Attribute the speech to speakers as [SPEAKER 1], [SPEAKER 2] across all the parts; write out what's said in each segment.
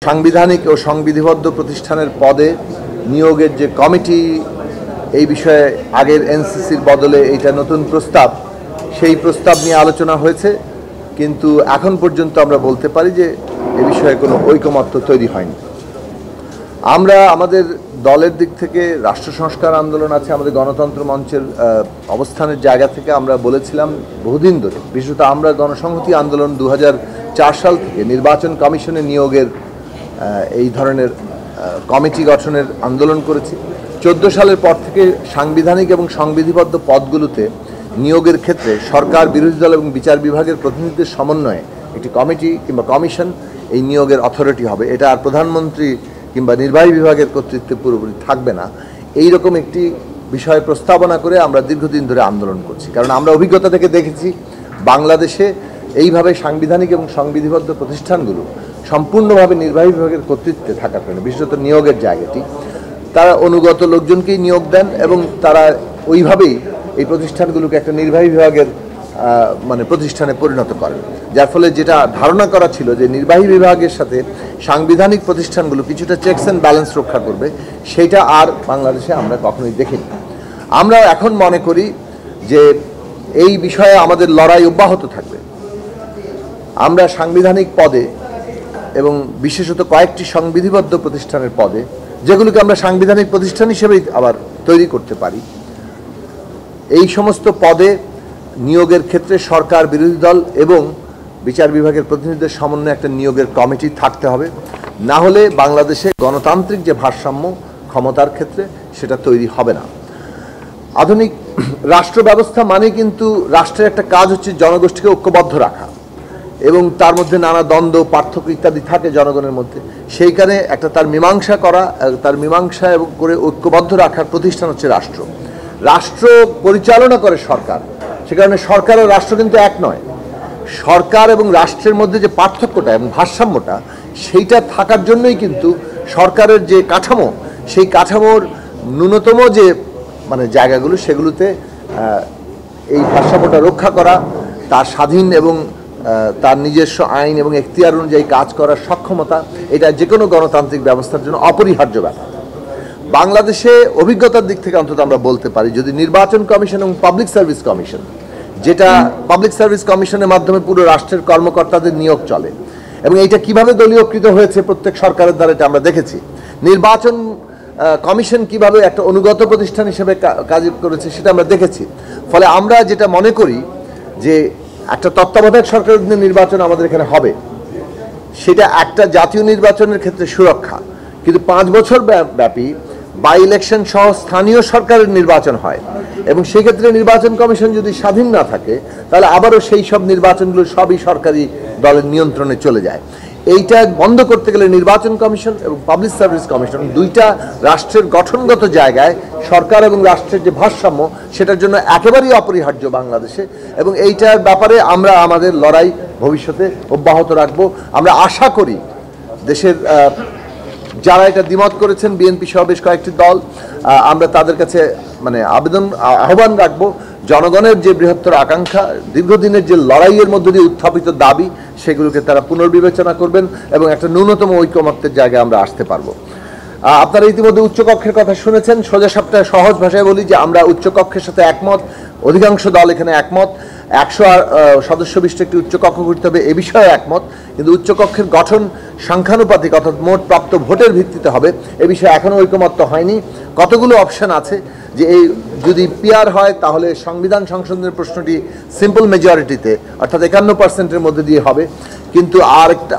[SPEAKER 1] সাংবিধানিক ও সংবিধিবদ্ধ প্রতিষ্ঠানের পদে নিয়োগের যে কমিটি এই বিষয়ে আগের এনসিসির বদলে এইটা নতুন প্রস্তাব, সেই প্রস্তাব নিয়ে আলোচনা হয়েছে, কিন্তু এখন পর্যন্ত আমরা বলতে পারি যে এ বিষয়ে কোনো ঐকমত্য তৈরি হয়নি। আমরা আমাদের দলের দিক থেকে রাষ্ট্র সংস্কার আন্দোলন আছে, আমাদের গণতন্ত্র মঞ্চের অবস্থানের জায়গা থেকে আমরা বলেছিলাম বহুদিন ধরে, বিশেষত আমরা গণসংহতি আন্দোলন 2004 সাল থেকে নির্বাচন কমিশনে নিয়োগের এই ধরনের কমিটি গঠনের আন্দোলন করেছি। 14 সালের পর থেকে সাংবিধানিক এবং সংবিধিবদ্ধ পদগুলোতে নিয়োগের ক্ষেত্রে সরকার, বিরোধী দল এবং বিচার বিভাগের প্রতিনিধিদের সমন্বয়ে একটি কমিটি কিংবা কমিশন এই নিয়োগের অথরিটি হবে। এটা আর প্রধানমন্ত্রী কিংবা নির্বাহী বিভাগের কর্তৃত্বে পুরোপুরি থাকবে না। এই রকম একটি বিষয় প্রস্তাবনা করে আমরা দীর্ঘদিন ধরে আন্দোলন করছি, কারণ আমরা অভিজ্ঞতা থেকে দেখেছি বাংলাদেশে এইভাবে সাংবিধানিক এবং সংবিধিবদ্ধ প্রতিষ্ঠানগুলো সম্পূর্ণভাবে নির্বাহী বিভাগের কর্তৃত্বে থাকার কারণে, বিশেষত নিয়োগের জায়গাটি, তারা অনুগত লোকজনকেই নিয়োগ দেন এবং তারা ওইভাবেই এই প্রতিষ্ঠানগুলোকে একটা নির্বাহী বিভাগের প্রতিষ্ঠানে পরিণত করেন। যার ফলে যেটা ধারণা করা ছিল যে নির্বাহী বিভাগের সাথে সাংবিধানিক প্রতিষ্ঠানগুলো কিছুটা চেকস অ্যান্ড ব্যালেন্স রক্ষা করবে, সেটা আর বাংলাদেশে আমরা কখনোই দেখিনি। আমরা এখন মনে করি যে এই বিষয়ে আমাদের লড়াই অব্যাহত থাকবে। আমরা সাংবিধানিক পদে এবং বিশেষত কয়েকটি সংবিধিবদ্ধ প্রতিষ্ঠানের পদে, যেগুলোকে আমরা সাংবিধানিক প্রতিষ্ঠান হিসেবেই আবার তৈরি করতে পারি, এই সমস্ত পদে নিয়োগের ক্ষেত্রে সরকার, বিরোধী দল এবং বিচার বিভাগের প্রতিনিধিদের সমন্বয়ে একটা নিয়োগের কমিটি থাকতে হবে। না হলে বাংলাদেশে গণতান্ত্রিক যে ভারসাম্য ক্ষমতার ক্ষেত্রে, সেটা তৈরি হবে না। আধুনিক রাষ্ট্র ব্যবস্থা মানে কিন্তু রাষ্ট্রের একটা কাজ হচ্ছে জনগোষ্ঠীকে ঐক্যবদ্ধ রাখা, এবং তার মধ্যে নানা দ্বন্দ্ব, পার্থক্য ইত্যাদি থাকে জনগণের মধ্যে। সেইখানে একটা তার মীমাংসা এবং করে ঐক্যবদ্ধ রাখার প্রতিষ্ঠান হচ্ছে রাষ্ট্র। রাষ্ট্র পরিচালনা করে সরকার, সে কারণে সরকার ও রাষ্ট্র কিন্তু এক নয়। সরকার এবং রাষ্ট্রের মধ্যে যে পার্থক্যটা এবং ভারসাম্যটা, সেইটা থাকার জন্যই কিন্তু সরকারের যে কাঠামো, সেই কাঠামোর ন্যূনতম যে জায়গাগুলো, সেগুলোতে এই ভারসাম্যটা রক্ষা করা, তার স্বাধীন এবং তার নিজস্ব আইন এবং এখতিয়ার অনুযায়ী কাজ করার সক্ষমতা, এটা যে কোনো গণতান্ত্রিক ব্যবস্থার জন্য অপরিহার্য ব্যাপার। বাংলাদেশে অভিজ্ঞতার দিক থেকে অন্তত আমরা বলতে পারি, যদি নির্বাচন কমিশন এবং পাবলিক সার্ভিস কমিশন, যেটা পাবলিক সার্ভিস কমিশনের মাধ্যমে পুরো রাষ্ট্রের কর্মকর্তাদের নিয়োগ চলে, এবং এইটা কিভাবে দলীয়কৃত হয়েছে প্রত্যেক সরকারের দ্বারা, এটা আমরা দেখেছি। নির্বাচন কমিশন কিভাবে একটা অনুগত প্রতিষ্ঠান হিসেবে কাজ করেছে, সেটা আমরা দেখেছি। ফলে আমরা যেটা মনে করি যে একটা তত্ত্বাবধায়ক সরকারের অধীনে নির্বাচন আমাদের এখানে হবে, সেটা একটা জাতীয় নির্বাচনের ক্ষেত্রে সুরক্ষা, কিন্তু 5 বছর ব্যাপী বাই ইলেকশন সহ স্থানীয় সরকারের নির্বাচন হয়, এবং সেক্ষেত্রে নির্বাচন কমিশন যদি স্বাধীন না থাকে, তাহলে আবারও সেই সব নির্বাচনগুলো সবই সরকারি দলের নিয়ন্ত্রণে চলে যায়। এইটা বন্ধ করতে গেলে নির্বাচন কমিশন এবং পাবলিক সার্ভিস কমিশন, দুইটা রাষ্ট্রের গঠনগত জায়গায় সরকার এবং রাষ্ট্রের যে ভারসাম্য, সেটার জন্য একেবারেই অপরিহার্য বাংলাদেশে, এবং এইটার ব্যাপারে আমরা আমাদের লড়াই ভবিষ্যতে অব্যাহত রাখবো। আমরা আশা করি দেশের যারা এটা দ্বিমত করেছেন, বিএনপি সহ বেশ কয়েকটি দল, আমরা তাদের কাছে আহ্বান রাখবো, জনগণের যে বৃহত্তর আকাঙ্ক্ষা, দীর্ঘদিনের যে লড়াইয়ের মধ্যে দিয়ে উত্থাপিত দাবি, সেগুলোকে তারা পুনর্বিবেচনা করবেন এবং একটা ন্যূনতম ঐকমত্যের জায়গায় আমরা আসতে পারবো। আপনারা ইতিমধ্যে উচ্চকক্ষের কথা শুনেছেন। সোজা সাপটা সহজ ভাষায় বলি যে আমরা উচ্চকক্ষের সাথে একমত, অধিকাংশ দল এখানে একমত। 100 সদস্য বিশিষ্ট একটি উচ্চকক্ষ করতে হবে, এ বিষয়ে একমত, কিন্তু উচ্চকক্ষের গঠন সংখ্যানুপাতিক, অর্থাৎ মোট প্রাপ্ত ভোটের ভিত্তিতে হবে, এ বিষয়ে এখনও ঐকমত্য হয়নি। কতগুলো অপশন আছে যে এই যদি পিআর হয়, তাহলে সংবিধান সংশোধনের প্রশ্নটি সিম্পল মেজরিটিতে, অর্থাৎ 51%-এর মধ্যে দিয়ে হবে, কিন্তু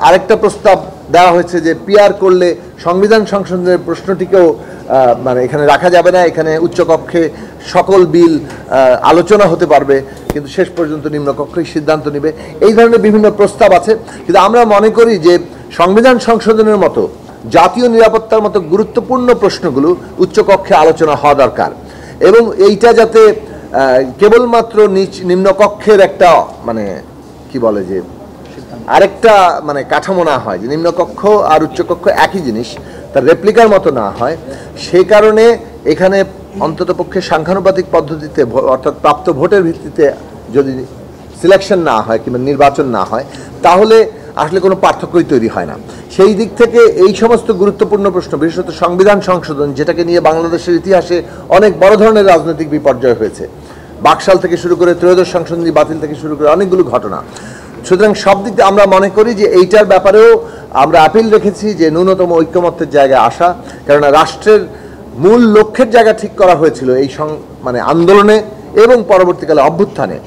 [SPEAKER 1] আরেকটা প্রস্তাব দেওয়া হয়েছে যে পিআর করলে সংবিধান সংশোধনের প্রশ্নটিকেও এখানে রাখা যাবে না, এখানে উচ্চকক্ষে সকল বিল আলোচনা হতে পারবে, কিন্তু শেষ পর্যন্ত নিম্নকক্ষই সিদ্ধান্ত নেবে। এই ধরনের বিভিন্ন প্রস্তাব আছে, কিন্তু আমরা মনে করি যে সংবিধান সংশোধনের মতো, জাতীয় নিরাপত্তার মতো গুরুত্বপূর্ণ প্রশ্নগুলো উচ্চকক্ষে আলোচনা হওয়া দরকার, এবং এইটা যাতে কেবলমাত্র নিম্নকক্ষের একটা আরেকটা কাঠামো না হয়, যে নিম্নকক্ষ আর উচ্চকক্ষ একই জিনিস, তার রেপ্লিকার মতো না হয়, সে কারণে এখানে অন্ততপক্ষে সংখ্যানুপাতিক পদ্ধতিতে, অর্থাৎ প্রাপ্ত ভোটের ভিত্তিতে যদি সিলেকশন না হয় কিংবা নির্বাচন না হয়, তাহলে আসলে কোনো পার্থক্যই তৈরি হয় না। সেই দিক থেকে এই সমস্ত গুরুত্বপূর্ণ প্রশ্ন, বিশেষত সংবিধান সংশোধন, যেটাকে নিয়ে বাংলাদেশের ইতিহাসে অনেক বড় ধরনের রাজনৈতিক বিপর্যয় হয়েছে, বাকশাল থেকে শুরু করে ত্রয়োদশ সংশোধনী বাতিল থেকে শুরু করে অনেকগুলো ঘটনা। সুতরাং সব দিক দিয়ে আমরা মনে করি যে এইটার ব্যাপারেও আমরা আপিল রেখেছি যে ন্যূনতম ঐক্যমত্যের জায়গায় আসা, কেননা রাষ্ট্রের মূল লক্ষ্যের জায়গা ঠিক করা হয়েছিল এই আন্দোলনে এবং পরবর্তীকালে অভ্যুত্থানে।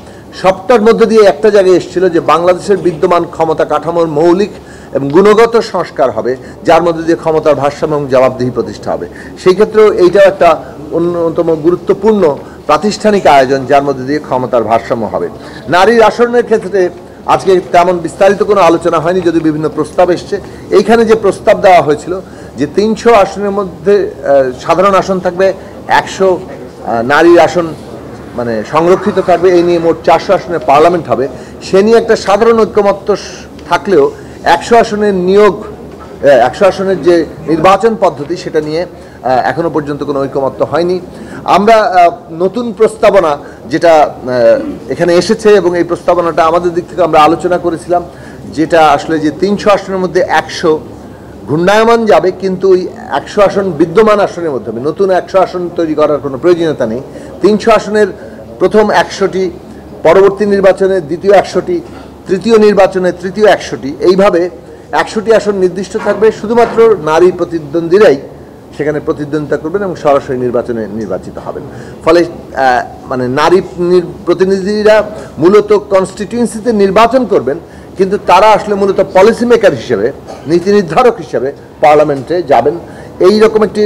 [SPEAKER 1] সবটার মধ্যে দিয়ে একটা জায়গায় এসেছিল যে বাংলাদেশের বিদ্যমান ক্ষমতা কাঠামোর মৌলিক এবং গুণগত সংস্কার হবে, যার মধ্যে দিয়ে ক্ষমতার ভারসাম্য এবং জবাবদিহি প্রতিষ্ঠা হবে। সেই ক্ষেত্রেও এইটাও একটা অন্যতম গুরুত্বপূর্ণ প্রাতিষ্ঠানিক আয়োজন, যার মধ্যে দিয়ে ক্ষমতার ভারসাম্য হবে। নারীর আসনের ক্ষেত্রে আজকে তেমন বিস্তারিত কোনো আলোচনা হয়নি, যদি বিভিন্ন প্রস্তাব এসছে। এইখানে যে প্রস্তাব দেওয়া হয়েছিল যে 300 আসনের মধ্যে সাধারণ আসন থাকবে, 100 নারীর আসন সংরক্ষিত থাকবে, এই নিয়ে মোট 400 আসনের পার্লামেন্ট হবে, সে নিয়ে একটা সাধারণ ঐক্যমত্য থাকলেও 100 আসনের নিয়োগ, 100 আসনের যে নির্বাচন পদ্ধতি, সেটা নিয়ে এখনো পর্যন্ত কোনো ঐক্যমত্য হয়নি। আমরা নতুন প্রস্তাবনা যেটা এখানে এসেছে, এবং এই প্রস্তাবনাটা আমাদের দিক থেকে আমরা আলোচনা করেছিলাম, যেটা আসলে যে 300 আসনের মধ্যে 100 ঘূর্ণায়মান যাবে, কিন্তু ওই 100 আসন বিদ্যমান আসনের মধ্যে হবে, নতুন 100 আসন তৈরি করার কোনো প্রয়োজনীয়তা নেই। 300 আসনের প্রথম 100টি, পরবর্তী নির্বাচনে দ্বিতীয় 100টি, তৃতীয় নির্বাচনে তৃতীয় 100টি, এইভাবে 100টি আসন নির্দিষ্ট থাকবে। শুধুমাত্র নারী প্রতিদ্বন্দ্বীরাই সেখানে প্রতিদ্বন্দ্বিতা করবেন এবং সরাসরি নির্বাচনে নির্বাচিত হবেন। ফলে নারী প্রতিনিধিরা মূলত কনস্টিটিউয়েন্সিতে নির্বাচন করবেন, কিন্তু তারা আসলে মূলত পলিসি মেকার হিসেবে, নীতি নির্ধারক হিসেবে পার্লামেন্টে যাবেন। এই রকম একটি,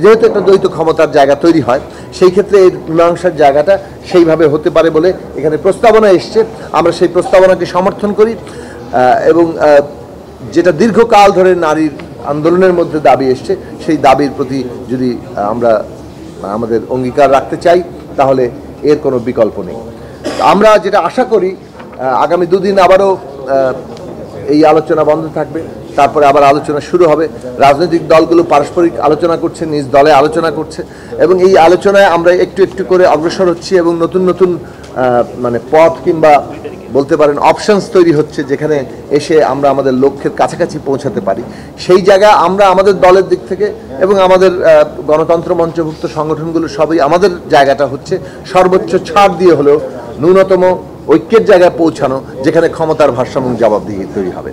[SPEAKER 1] যেহেতু একটা দ্বৈত ক্ষমতার জায়গা তৈরি হয়, সেই ক্ষেত্রে এই মীমাংসার জায়গাটা সেইভাবে হতে পারে বলে এখানে প্রস্তাবনা এসছে। আমরা সেই প্রস্তাবনাকে সমর্থন করি, এবং যেটা দীর্ঘকাল ধরে নারীর আন্দোলনের মধ্যে দাবি এসছে, সেই দাবির প্রতি যদি আমরা আমাদের অঙ্গীকার রাখতে চাই, তাহলে এর কোনো বিকল্প নেই। আমরা যেটা আশা করি, আগামী 2 দিন আবারও এই আলোচনা বন্ধ থাকবে, তারপরে আবার আলোচনা শুরু হবে। রাজনৈতিক দলগুলো পারস্পরিক আলোচনা করছে, নিজ দলে আলোচনা করছে, এবং এই আলোচনায় আমরা একটু একটু করে অগ্রসর হচ্ছি, এবং নতুন নতুন পথ কিংবা বলতে পারেন অপশনস তৈরি হচ্ছে, যেখানে এসে আমরা আমাদের লক্ষ্যের কাছাকাছি পৌঁছাতে পারি। সেই জায়গা আমরা আমাদের দলের দিক থেকে এবং আমাদের গণতন্ত্র মঞ্চভুক্ত সংগঠনগুলো সবই, আমাদের জায়গাটা হচ্ছে সর্বোচ্চ ছাড় দিয়ে হলেও ন্যূনতম ঐক্যের জায়গায় পৌঁছানো, যেখানে ক্ষমতার ভারসাম্য জবাবদিহি তৈরি হবে।